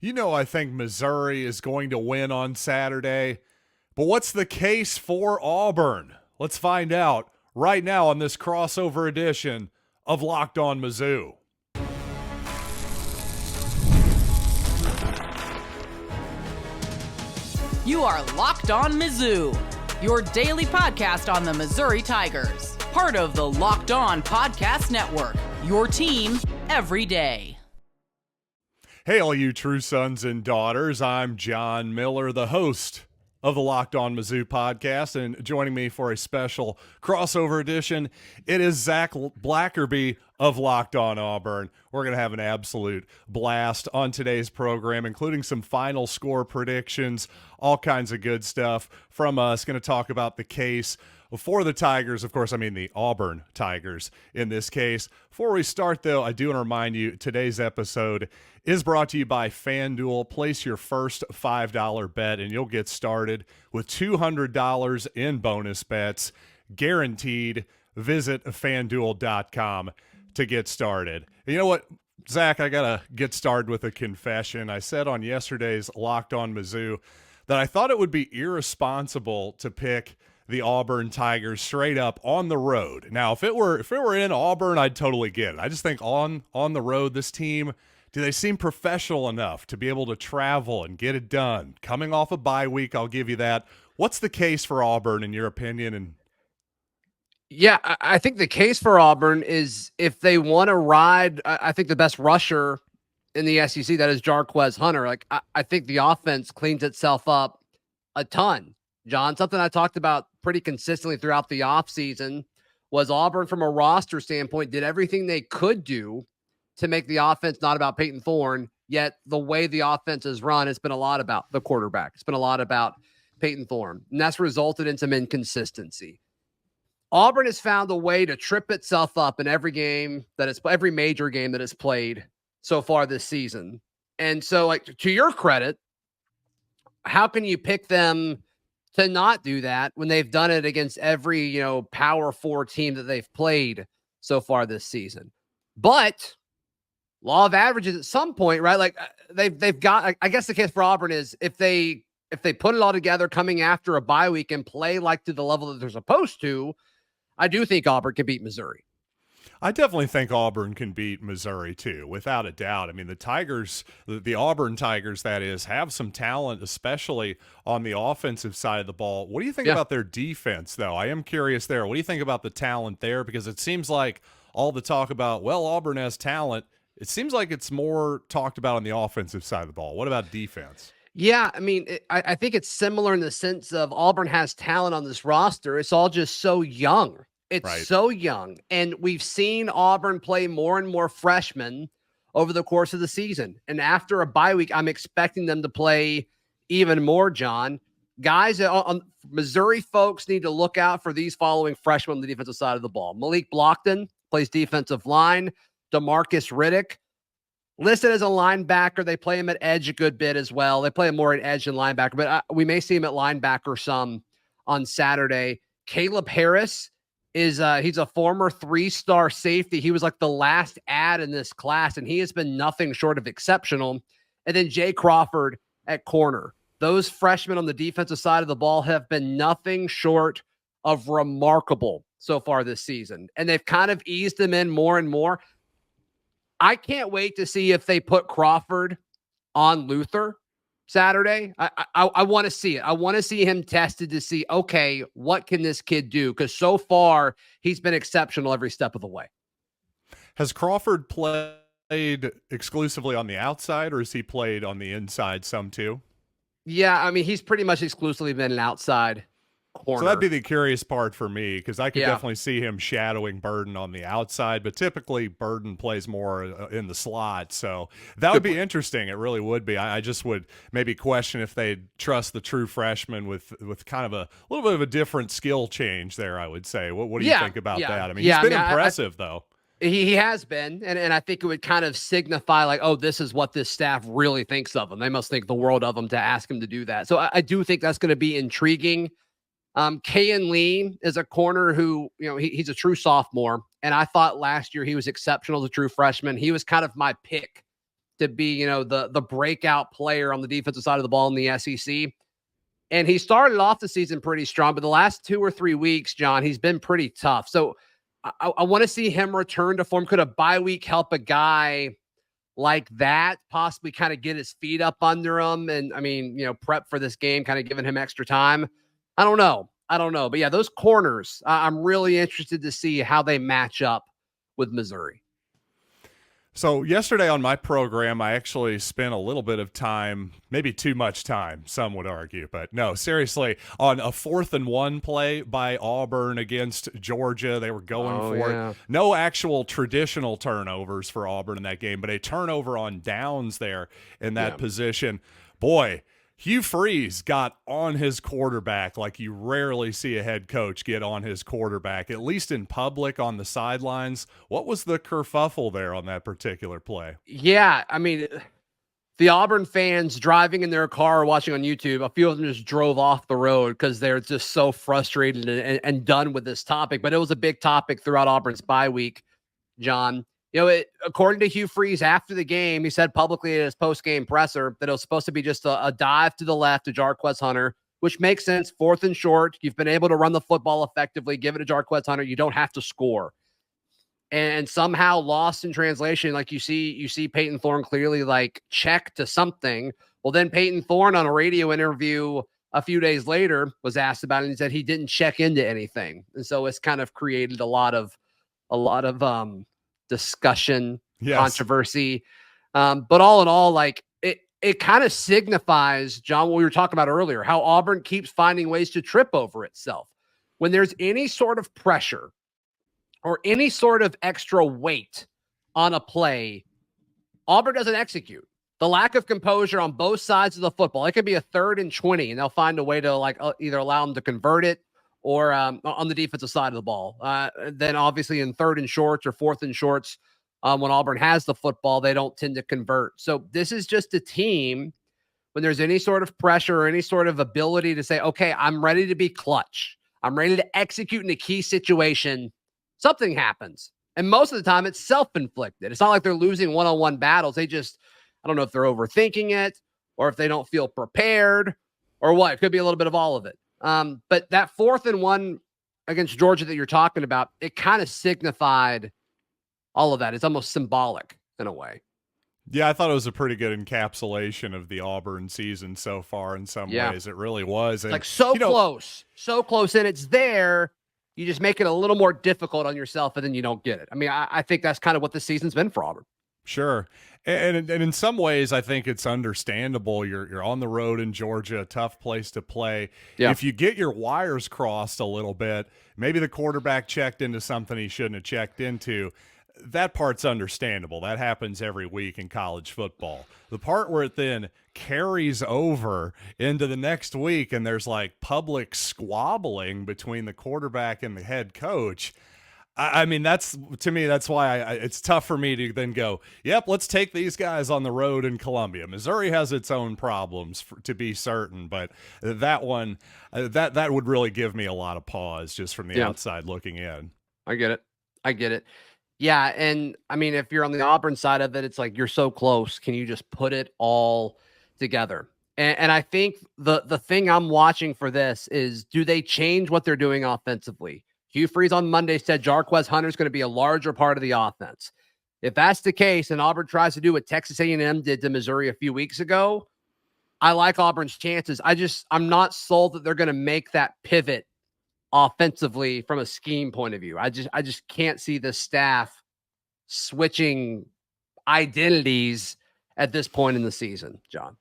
I think Missouri is going to win on Saturday, but what's the case for Auburn? Let's find out right now on this crossover edition of Locked On Mizzou. You are Locked On Mizzou, your daily podcast on the Missouri Tigers, part of the Locked On Podcast Network, your team every day. Hey, all you true sons and daughters, I'm John Miller, the host of the Locked On Mizzou podcast, and joining me for a special crossover edition, it is Zach Blackerby of Locked On Auburn. We're going to have an absolute blast on today's program, including some final score predictions, all kinds of good stuff from us. Going to talk about the case for the Tigers. Of course, I mean the Auburn Tigers in this case. Before we start, though, I do want to remind you today's episode is brought to you by FanDuel. Place your first $5 bet and you'll get started with $200 in bonus bets guaranteed. Visit FanDuel.com to get started. You know what, Zach, I got to get started with a confession. I said on yesterday's Locked On Mizzou that I thought it would be irresponsible to pick the Auburn Tigers straight up on the road. Now, if it were in Auburn, I'd totally get it. I just think on the road, this team, do they seem professional enough to be able to travel and get it done? Coming off a bye week, I'll give you that. What's the case for Auburn in your opinion? And yeah, I think the case for Auburn is if they want to ride, I think the best rusher in the SEC, that is Jarquez Hunter. Like I think the offense cleans itself up a ton. John, something I talked about pretty consistently throughout the offseason was Auburn, from a roster standpoint, did everything they could do to make the offense not about Peyton Thorne, yet the way the offense is run, it's been a lot about the quarterback. It's been a lot about Peyton Thorne, and that's resulted in some inconsistency. Auburn has found a way to trip itself up in every major game that it's played so far this season. And so, like, to your credit, how can you pick them to not do that when they've done it against every, Power 4 team that they've played so far this season? But law of averages at some point, right? Like they've got, I guess the case for Auburn is if they put it all together coming after a bye week and play like to the level that they're supposed to, I do think Auburn can beat Missouri. I definitely think Auburn can beat Missouri too, without a doubt. I mean, the Tigers, the Auburn Tigers, that is, have some talent, especially on the offensive side of the ball. What do you think about their defense, though? I am curious there. What do you think about the talent there? Because it seems like all the talk about, well, Auburn has talent, it seems like it's more talked about on the offensive side of the ball. What about defense? Yeah, I mean, I think it's similar in the sense of Auburn has talent on this roster. It's all just so young. It's so young. And we've seen Auburn play more and more freshmen over the course of the season. And after a bye week, I'm expecting them to play even more, John. Guys, Missouri folks need to look out for these following freshmen on the defensive side of the ball. Malik Blockton plays defensive line. DeMarcus Riddick, listed as a linebacker. They play him at edge a good bit as well. They play him more at edge than linebacker, but we may see him at linebacker some on Saturday. Caleb Harris is he's a former 3-star safety. He was like the last add in this class, and he has been nothing short of exceptional. And then Jay Crawford at corner. Those freshmen on the defensive side of the ball have been nothing short of remarkable so far this season, and they've kind of eased them in more and more. I can't wait to see if they put Crawford on Luther Saturday. I want to see it. I want to see him tested to see, okay, what can this kid do? Because so far, he's been exceptional every step of the way. Has Crawford played exclusively on the outside, or has he played on the inside some too? Yeah, I mean, he's pretty much exclusively been an outside corner. So that'd be the curious part for me, because I could definitely see him shadowing Burden on the outside, but typically Burden plays more in the slot. So that would be interesting. It really would be. I just would maybe question if they'd trust the true freshman with kind of a little bit of a different skill change there, I would say. What do you think about that? I mean, he's been impressive, though. He has been, and I think it would kind of signify like, oh, this is what this staff really thinks of him. They must think the world of him to ask him to do that. So I do think that's going to be intriguing. Kayan Lee is a corner who, he's a true sophomore, and I thought last year he was exceptional as a true freshman. He was kind of my pick to be, the breakout player on the defensive side of the ball in the SEC. And he started off the season pretty strong, but the last 2 or 3 weeks, John, he's been pretty tough. So I want to see him return to form. Could a bye week help a guy like that possibly kind of get his feet up under him and, prep for this game, kind of giving him extra time? I don't know. But yeah, those corners, I'm really interested to see how they match up with Missouri. So yesterday on my program, I actually spent a little bit of time, maybe too much time, some would argue, but no, seriously, on a 4th and 1 play by Auburn against Georgia. They were going for it. No actual traditional turnovers for Auburn in that game, but a turnover on downs there in that position. Boy, Hugh Freeze got on his quarterback like you rarely see a head coach get on his quarterback, at least in public on the sidelines. What was the kerfuffle there on that particular play? Yeah, the Auburn fans driving in their car or watching on YouTube, a few of them just drove off the road because they're just so frustrated and done with this topic. But it was a big topic throughout Auburn's bye week, John. According to Hugh Freeze after the game, he said publicly at his post-game presser that it was supposed to be just a dive to the left to Jarquez Hunter, which makes sense. 4th and short. You've been able to run the football effectively. Give it to Jarquez Hunter. You don't have to score. And somehow lost in translation, like you see Peyton Thorne clearly like check to something. Well, then Peyton Thorne on a radio interview a few days later was asked about it and he said he didn't check into anything. And so it's kind of created a lot of discussion, controversy. But all in all, like it kind of signifies, John, what we were talking about earlier, how Auburn keeps finding ways to trip over itself. When there's any sort of pressure or any sort of extra weight on a play, Auburn doesn't execute. The lack of composure on both sides of the football, it could be a 3rd and 20, and they'll find a way to either allow them to convert it or on the defensive side of the ball. Then obviously in 3rd and shorts or 4th and shorts, when Auburn has the football, they don't tend to convert. So this is just a team, when there's any sort of pressure or any sort of ability to say, okay, I'm ready to be clutch, I'm ready to execute in a key situation, something happens. And most of the time it's self-inflicted. It's not like they're losing one-on-one battles. I don't know if they're overthinking it or if they don't feel prepared or what. It could be a little bit of all of it. But that 4th and 1 against Georgia that you're talking about, it kind of signified all of that. It's almost symbolic in a way. Yeah, I thought it was a pretty good encapsulation of the Auburn season so far in some ways. It really was. And, so close, and it's there. You just make it a little more difficult on yourself, and then you don't get it. I think that's kind of what the season's been for Auburn. Sure. And in some ways, I think it's understandable. You're on the road in Georgia, a tough place to play. Yeah. If you get your wires crossed a little bit, maybe the quarterback checked into something he shouldn't have checked into. That part's understandable. That happens every week in college football. The part where it then carries over into the next week and there's like public squabbling between the quarterback and the head coach, that's why it's tough for me to then go, yep, let's take these guys on the road in Columbia. Missouri has its own problems to be certain, but that one, that would really give me a lot of pause just from the outside looking in. I get it. Yeah, and if you're on the Auburn side of it, it's like you're so close. Can you just put it all together? And I think the thing I'm watching for this is, do they change what they're doing offensively? Hugh Freeze on Monday said Jarquez Hunter is going to be a larger part of the offense. If that's the case, and Auburn tries to do what Texas A&M did to Missouri a few weeks ago, I like Auburn's chances. I'm not sold that they're going to make that pivot offensively from a scheme point of view. I just can't see the staff switching identities at this point in the season, John.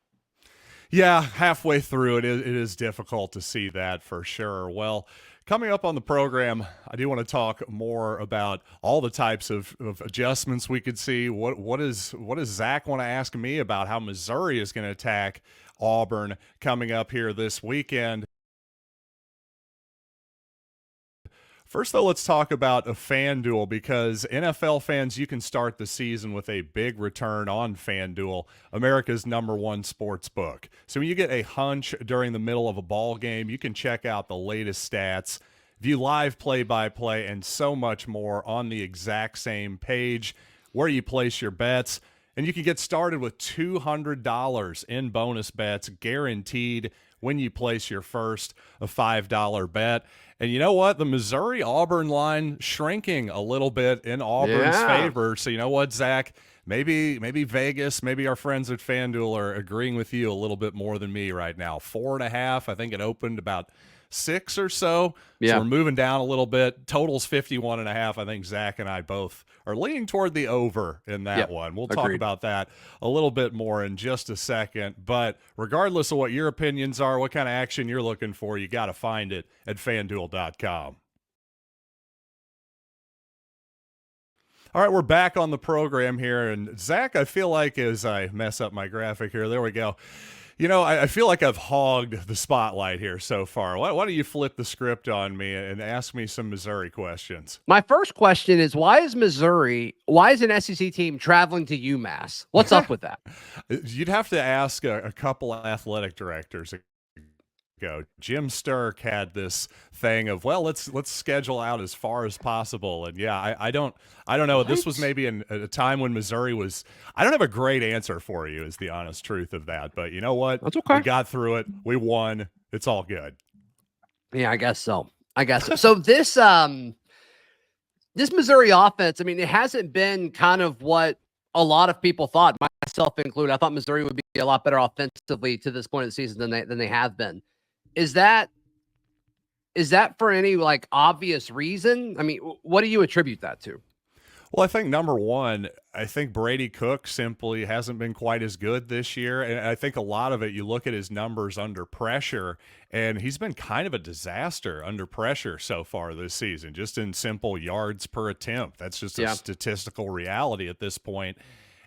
Yeah, halfway through it is difficult to see that for sure. Well, coming up on the program, I do want to talk more about all the types of adjustments we could see. What does Zach want to ask me about how Missouri is going to attack Auburn coming up here this weekend? First, though, let's talk about a FanDuel, because NFL fans, you can start the season with a big return on FanDuel, America's #1 sports book. So when you get a hunch during the middle of a ball game, you can check out the latest stats, view live play-by-play, and so much more on the exact same page, where you place your bets. and you can get started with $200 in bonus bets guaranteed when you place your first $5 bet. And you know what? The Missouri-Auburn line shrinking a little bit in Auburn's favor. So you know what, Zach? Maybe Vegas, maybe our friends at FanDuel are agreeing with you a little bit more than me right now. 4.5. I think it opened about 6 or so. Yeah. So we're moving down a little bit. Total's 51.5. I think Zach and I both are leaning toward the over in that one. We'll talk about that a little bit more in just a second. But regardless of what your opinions are, what kind of action you're looking for, you got to find it at FanDuel.com. All right, we're back on the program here. And Zach, I feel like as I mess up my graphic here, there we go. You know, I feel like I've hogged the spotlight here so far. Why don't you flip the script on me and ask me some Missouri questions? My first question is, why is an SEC team traveling to UMass? What's up with that? You'd have to ask a couple of athletic directors ago. Jim Sturck had this thing of, well, let's schedule out as far as possible. And yeah, I don't know. What? This was maybe a time when Missouri was, I don't have a great answer for you is the honest truth of that, but you know what? That's okay. We got through it. We won. It's all good. Yeah, I guess so. So this Missouri offense, I mean, it hasn't been kind of what a lot of people thought, myself included. I thought Missouri would be a lot better offensively to this point of the season than they have been. Is that for any like obvious reason? I mean, what do you attribute that to? Well, I think number one, I think Brady Cook simply hasn't been quite as good this year. And I think a lot of it, you look at his numbers under pressure, and he's been kind of a disaster under pressure so far this season, just in simple yards per attempt. That's just a statistical reality at this point.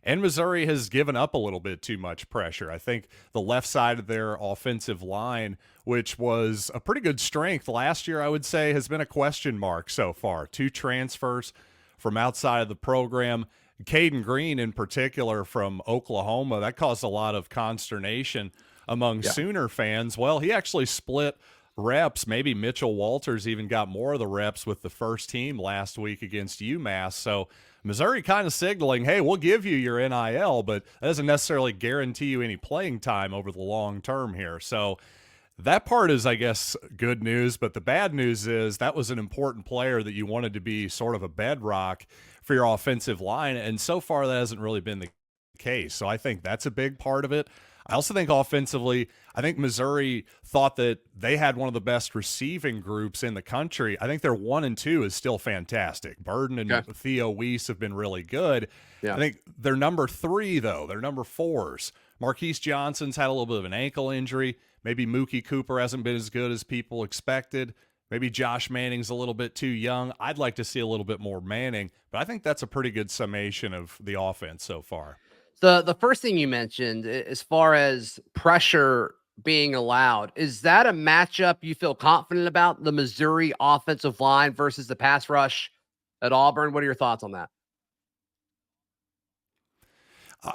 And Missouri has given up a little bit too much pressure. I think the left side of their offensive line, which was a pretty good strength last year, I would say, has been a question mark so far. 2 transfers from outside of the program. Caden Green in particular from Oklahoma, that caused a lot of consternation among Sooner fans. Well, he actually split reps. Maybe Mitchell Walters even got more of the reps with the first team last week against UMass. So Missouri kind of signaling, hey, we'll give you your NIL, but that doesn't necessarily guarantee you any playing time over the long term here. So that part is, I guess, good news, but the bad news is that was an important player that you wanted to be sort of a bedrock for your offensive line, and so far that hasn't really been the case. So I think that's a big part of it. I also think offensively, I think Missouri thought that they had one of the best receiving groups in the country. I think their 1 and 2 is still fantastic. Burden and Theo Wease have been really good. I think their number 3, though, their number 4s, Marquise Johnson's had a little bit of an ankle injury. Maybe Mookie Cooper hasn't been as good as people expected. Maybe Josh Manning's a little bit too young. I'd like to see a little bit more Manning, but I think that's a pretty good summation of the offense so far. The first thing you mentioned, as far as pressure being allowed, is that a matchup you feel confident about, the Missouri offensive line versus the pass rush at Auburn? What are your thoughts on that?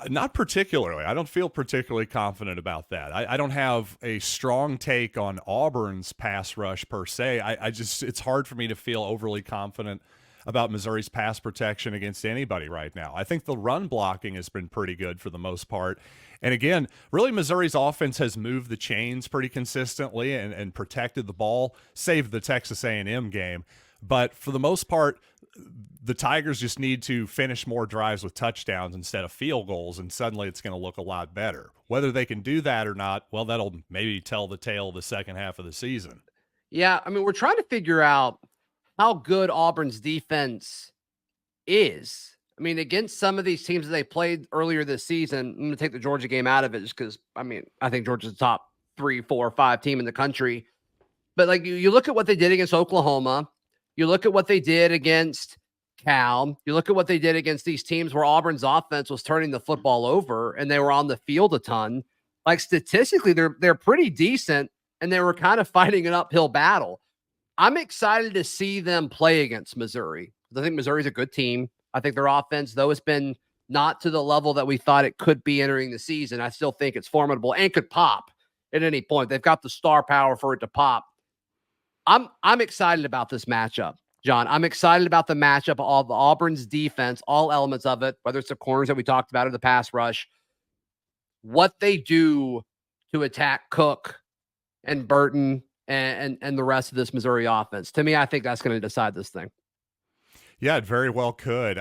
Not particularly. I don't feel particularly confident about that. I don't have a strong take on Auburn's pass rush per se. It's hard for me to feel overly confident about Missouri's pass protection against anybody right now. I think the run blocking has been pretty good for the most part. And again, really Missouri's offense has moved the chains pretty consistently and protected the ball, save the Texas A&M game. But for the most part, the Tigers just need to finish more drives with touchdowns instead of field goals, and suddenly it's going to look a lot better. Whether they can do that or not, well, that'll maybe tell the tale of the second half of the season. Yeah, I mean, we're trying to figure out how good Auburn's defense is. I mean, against some of these teams that they played earlier this season, I'm going to take the Georgia game out of it just because, I mean, I think Georgia's the top 3, 4, 5 team in the country. But like you look at what they did against Oklahoma, you look at what they did against Cal, you look at what they did against these teams where Auburn's offense was turning the football over and they were on the field a ton. Like statistically, they're pretty decent and they were kind of fighting an uphill battle. I'm excited to see them play against Missouri. I think Missouri's a good team. I think their offense, though it's been not to the level that we thought it could be entering the season, I still think it's formidable and could pop at any point. They've got the star power for it to pop. I'm excited about this matchup. John. I'm excited about the matchup of Auburn's defense, all elements of it, whether it's the corners that we talked about or the pass rush, what they do to attack Cook and Burton and the rest of this Missouri offense. To me, I think that's going to decide this thing. Yeah, it very well could.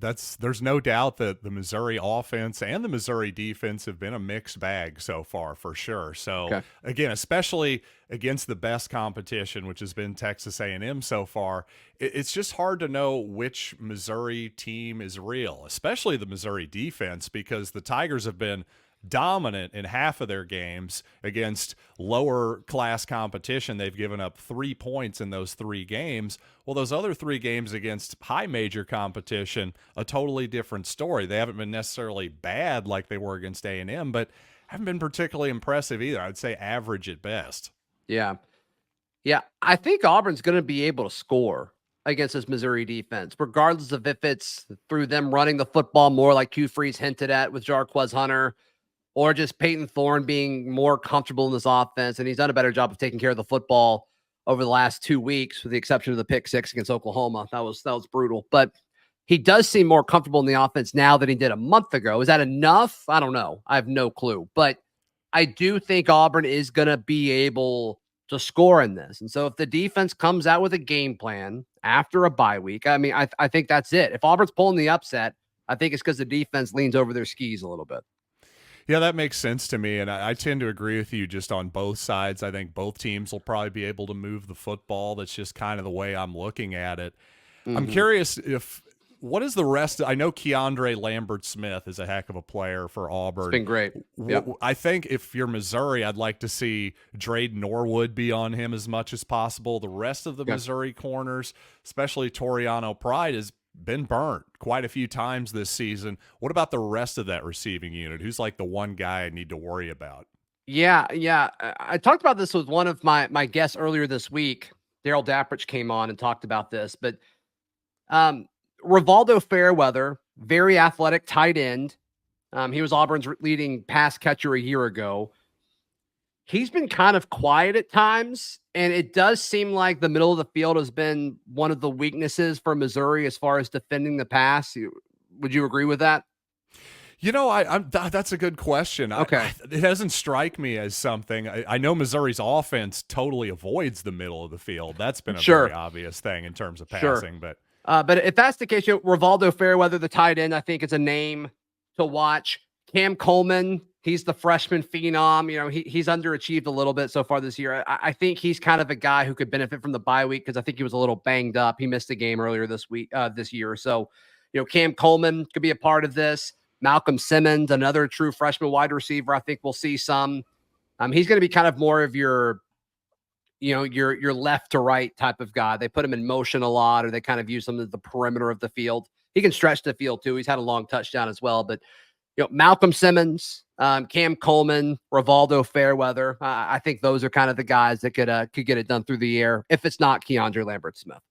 There's no doubt that the Missouri offense and the Missouri defense have been a mixed bag so far, for sure. So again, especially against the best competition, which has been Texas A&M so far, it's just hard to know which Missouri team is real, especially the Missouri defense, because the Tigers have been dominant in half of their games against lower class competition. They've given up 3 points in those 3 games. Well, those other 3 games against high major competition, a totally different story. They haven't been necessarily bad like they were against A&M, but haven't been particularly impressive either. I'd say average at best. Yeah. I think Auburn's going to be able to score against this Missouri defense, regardless of if it's through them running the football more like Hugh Freeze hinted at with Jarquez Hunter, or just Peyton Thorne being more comfortable in this offense. And he's done a better job of taking care of the football over the last 2 weeks, with the exception of the pick 6 against Oklahoma. That was brutal. But he does seem more comfortable in the offense now than he did a month ago. Is that enough? I don't know. I have no clue. But I do think Auburn is going to be able to score in this. And so if the defense comes out with a game plan after a bye week, I mean, I think that's it. If Auburn's pulling the upset, I think it's because the defense leans over their skis a little bit. Yeah, that makes sense to me, and I tend to agree with you just on both sides. I think both teams will probably be able to move the football. That's just kind of the way I'm looking at it. I'm curious what is the rest? I know Keyandre Lambert-Smith is a heck of a player for Auburn. It's been great. Yep. I think if you're Missouri, I'd like to see Drayden Norwood be on him as much as possible. The rest of the Missouri corners, especially Toriano Pride, has been burnt quite a few times this season. What about the rest of that receiving unit? Who's like the one guy I need to worry about? Yeah. I talked about this with one of my guests earlier this week. Daryl Dapprich came on and talked about this, but Rivaldo Fairweather, very athletic tight end. He was Auburn's leading pass catcher a year ago. He's been kind of quiet at times, and it does seem like the middle of the field has been one of the weaknesses for Missouri as far as defending the pass. Would you agree with that? You know, that's a good question. Okay. It doesn't strike me as something. I know Missouri's offense totally avoids the middle of the field. That's been a very obvious thing in terms of passing. But if that's the case, Rivaldo Fairweather, the tight end, I think it's a name to watch. Cam Coleman, he's the freshman phenom. You know, he's underachieved a little bit so far this year. I think he's kind of a guy who could benefit from the bye week because I think he was a little banged up. He missed a game earlier this year. So, Cam Coleman could be a part of this. Malcolm Simmons, another true freshman wide receiver. I think we'll see some. He's going to be kind of more of your left to right type of guy. They put him in motion a lot, or they kind of use him at the perimeter of the field. He can stretch the field too. He's had a long touchdown as well, but Malcolm Simmons, Cam Coleman, Rivaldo Fairweather. I think those are kind of the guys that could get it done through the air if it's not Keyandre Lambert-Smith.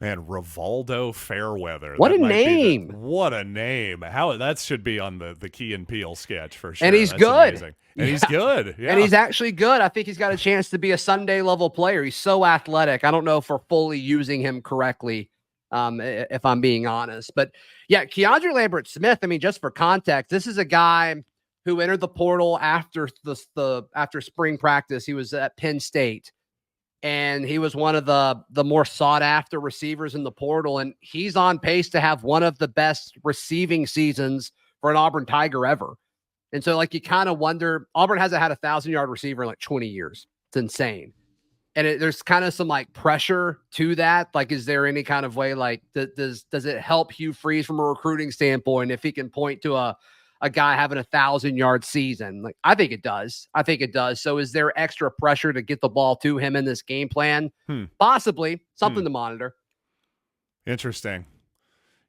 Man, Rivaldo Fairweather. What a name. What a name. How that should be on the Key and Peele sketch for sure. And he's good. Amazing. And he's good. Yeah. And he's actually good. I think he's got a chance to be a Sunday level player. He's so athletic. I don't know if we're fully using him correctly, if I'm being honest. But yeah, Keyandre Lambert-Smith, I mean, just for context, this is a guy who entered the portal after after spring practice. He was at Penn State, and he was one of the more sought after receivers in the portal. And he's on pace to have one of the best receiving seasons for an Auburn Tiger ever. And so you kind of wonder, Auburn hasn't had a 1,000-yard receiver in 20 years. It's insane. And there's kind of some pressure to that. Is there any kind of way, does it help Hugh Freeze from a recruiting standpoint if he can point to a guy having a 1,000-yard season? I think it does. So is there extra pressure to get the ball to him in this game plan? Possibly. Something to monitor. Interesting.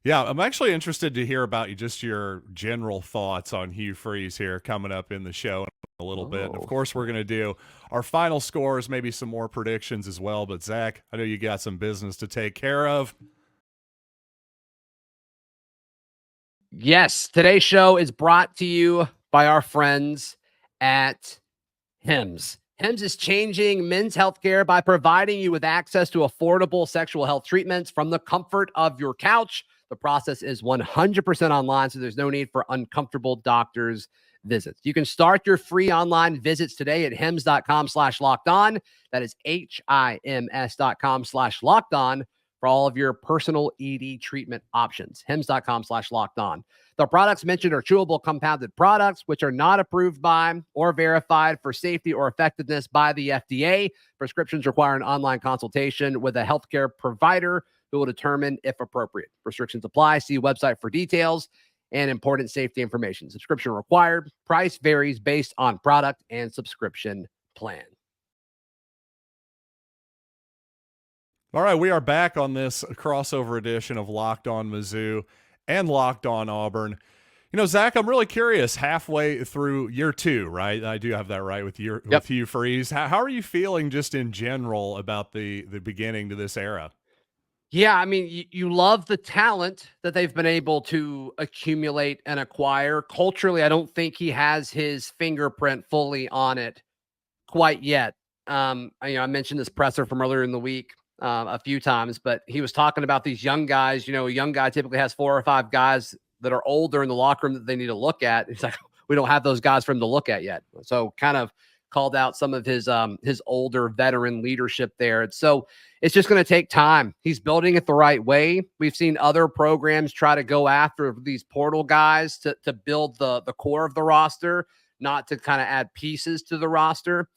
Yeah, I'm actually interested to hear about your general thoughts on Hugh Freeze here coming up in the show in a little bit. And of course, we're going to do our final scores, maybe some more predictions as well. But Zach, I know you got some business to take care of. Yes, today's show is brought to you by our friends at Hims. Hims is changing men's healthcare by providing you with access to affordable sexual health treatments from the comfort of your couch. The process is 100% online, so there's no need for uncomfortable doctor's visits. You can start your free online visits today at hims.com/lockedon. That is HIMS.com/lockedon for all of your personal ED treatment options. hims.com/lockedon. The products mentioned are chewable compounded products, which are not approved by or verified for safety or effectiveness by the FDA. Prescriptions require an online consultation with a healthcare provider who will determine if appropriate. Restrictions apply. See website for details and important safety information. Subscription required. Price varies based on product and subscription plan. All right, we are back on this crossover edition of Locked On Mizzou and Locked On Auburn. You know, Zach, I'm really curious, halfway through year 2, right? I do have that right with Hugh Freeze. How are you feeling just in general about the beginning to this era? Yeah, I mean, you love the talent that they've been able to accumulate and acquire. Culturally, I don't think he has his fingerprint fully on it quite yet. I mentioned this presser from earlier in the week a few times, but he was talking about these young guys. You know, a young guy typically has 4 or 5 guys that are older in the locker room that they need to look at. It's like, we don't have those guys for him to look at yet. So kind of called out some of his older veteran leadership there. So it's just going to take time. He's building it the right way. We've seen other programs try to go after these portal guys to build the core of the roster, not to kind of add pieces to the roster.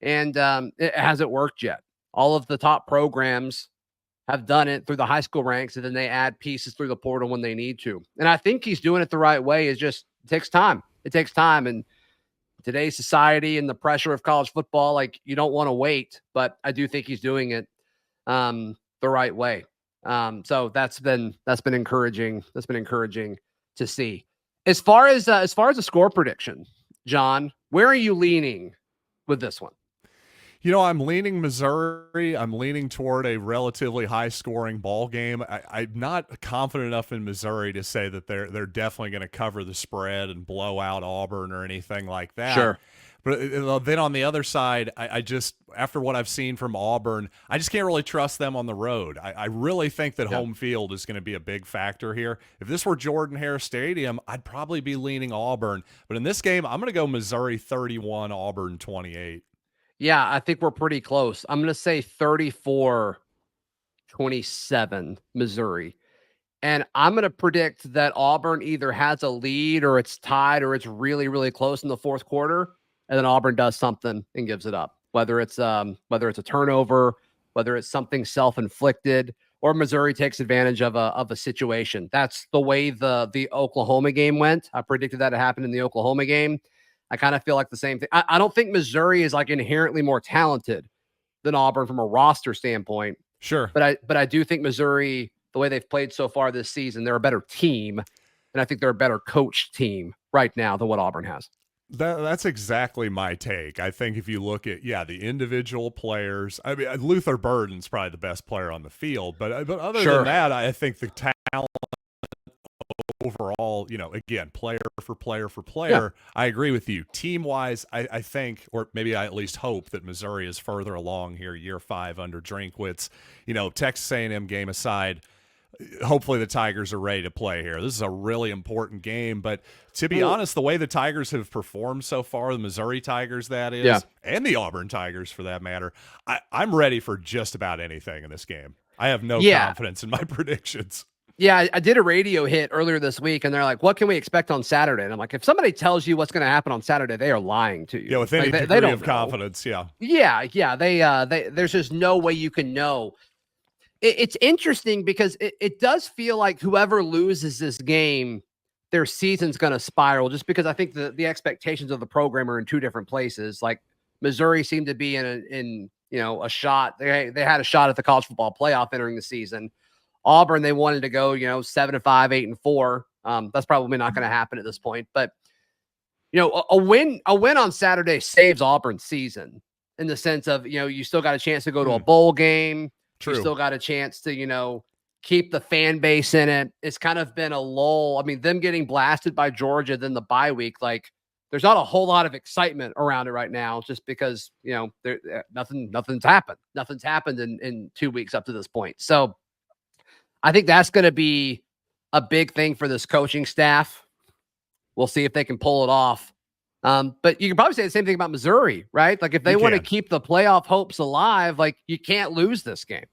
And it hasn't worked yet. All of the top programs have done it through the high school ranks, and then they add pieces through the portal when they need to. And I think he's doing it the right way. It takes time. It takes time. And today's society and the pressure of college football, like, you don't want to wait, but I do think he's doing it the right way. So that's been encouraging. That's been encouraging to see. As far as a score prediction, John, where are you leaning with this one? You know, I'm leaning Missouri. I'm leaning toward a relatively high-scoring ball game. I'm not confident enough in Missouri to say that they're definitely going to cover the spread and blow out Auburn or anything like that. Sure. But then on the other side, I just, after what I've seen from Auburn, I just can't really trust them on the road. I really think that home field is going to be a big factor here. If this were Jordan-Hare Stadium, I'd probably be leaning Auburn. But in this game, I'm going to go Missouri 31, Auburn 28. Yeah, I think we're pretty close. I'm going to say 34-27 Missouri. And I'm going to predict that Auburn either has a lead or it's tied or it's really, really close in the fourth quarter. And then Auburn does something and gives it up, whether it's a turnover, whether it's something self-inflicted, or Missouri takes advantage of a situation. That's the way the Oklahoma game went. I predicted that to happen in the Oklahoma game. I kind of feel like the same thing. I don't think Missouri is like inherently more talented than Auburn from a roster standpoint. Sure. But I do think Missouri, the way they've played so far this season, they're a better team. And I think they're a better coached team right now than what Auburn has. That's exactly my take. I think if you look at, the individual players, I mean, Luther Burden's probably the best player on the field, but other than that, I think the talent overall, again, player for player, I agree with you. Team-wise, I think, or maybe I at least hope, that Missouri is further along here, year 5 under Drinkwitz. Texas A&M game aside, hopefully the Tigers are ready to play here. This is a really important game, but to be honest, the way the Tigers have performed so far, the Missouri Tigers, that is, and the Auburn Tigers for that matter, I'm ready for just about anything in this game. I have no confidence in my predictions. Yeah, I did a radio hit earlier this week, and they're like, what can we expect on Saturday? And I'm like, if somebody tells you what's going to happen on Saturday, they are lying to you. Yeah, with any degree of confidence, Yeah, there's just no way you can know. It's interesting because it does feel like whoever loses this game, their season's going to spiral, just because I think the expectations of the program are in 2 different places. Like, Missouri seemed to be in a shot. They had a shot at the college football playoff entering the season. Auburn, they wanted to go, 7-5, 8-4. That's probably not going to happen at this point. But, a win on Saturday saves Auburn's season in the sense of, you still got a chance to go to a bowl game. True. You still got a chance to, keep the fan base in it. It's kind of been a lull. I mean, them getting blasted by Georgia, then the bye week, like, there's not a whole lot of excitement around it right now, just because, nothing's happened. Nothing's happened in 2 weeks up to this point. So I think that's going to be a big thing for this coaching staff. We'll see if they can pull it off. But you can probably say the same thing about Missouri, right? Like if they want to keep the playoff hopes alive, like you can't lose this game.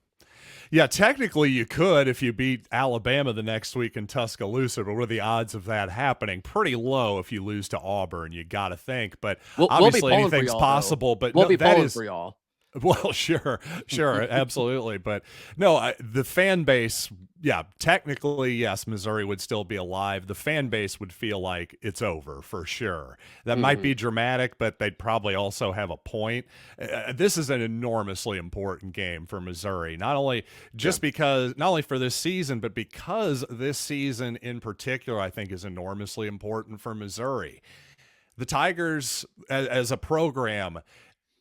Yeah, technically you could if you beat Alabama the next week in Tuscaloosa, but what are the odds of that happening? Pretty low if you lose to Auburn, you got to think. But obviously anything's possible. But we'll be pulling for y'all. Well, sure, absolutely. But no, the fan base, technically, yes, Missouri would still be alive. The fan base would feel like it's over for sure. That might be dramatic, but they'd probably also have a point. This is an enormously important game for Missouri, not only for this season, but because this season in particular, I think, is enormously important for Missouri. The Tigers, as a program,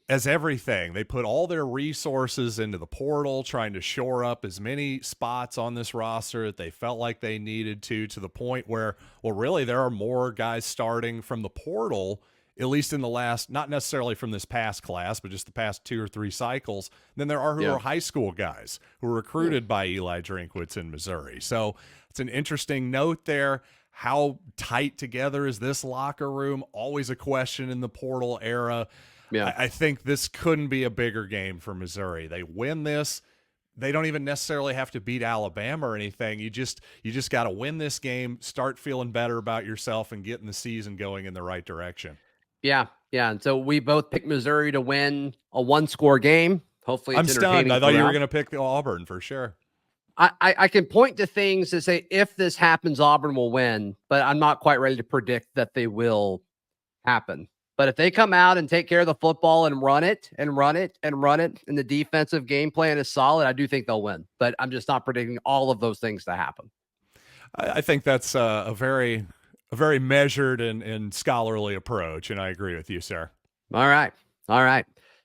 as everything, they put all their resources into the portal, trying to shore up as many spots on this roster that they felt like they needed to the point where, well, really there are more guys starting from the portal, at least in the last, not necessarily from this past class, but just the past 2 or 3 cycles, than there are who are high school guys who were recruited by Eli Drinkwitz in Missouri. So it's an interesting note there. How tight together is this locker room? Always a question in the portal era. Yeah. I think this couldn't be a bigger game for Missouri. They win this, they don't even necessarily have to beat Alabama or anything. You just got to win this game, start feeling better about yourself, and getting the season going in the right direction. Yeah. And so we both picked Missouri to win a 1-score game. Hopefully, I'm stunned. I thought you were going to pick the Auburn for sure. I can point to things to say if this happens, Auburn will win, but I'm not quite ready to predict that they will happen. But if they come out and take care of the football and run it, and the defensive game plan is solid, I do think they'll win. But I'm just not predicting all of those things to happen. I think that's a very measured and scholarly approach, and I agree with you, sir. All right.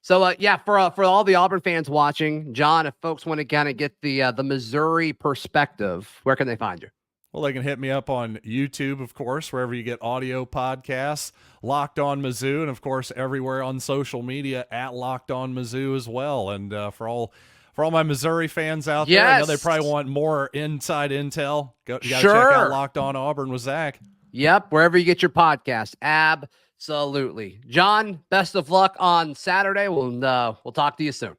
So, for all the Auburn fans watching, John, if folks want to kind of get the Missouri perspective, where can they find you? Well, they can hit me up on YouTube, of course, wherever you get audio podcasts, Locked On Mizzou, and, of course, everywhere on social media at Locked On Mizzou as well. And for all my Missouri fans out there, I know they probably want more inside intel. You got to check out Locked On Auburn with Zach. Yep, wherever you get your podcast. Absolutely. John, best of luck on Saturday. We'll talk to you soon.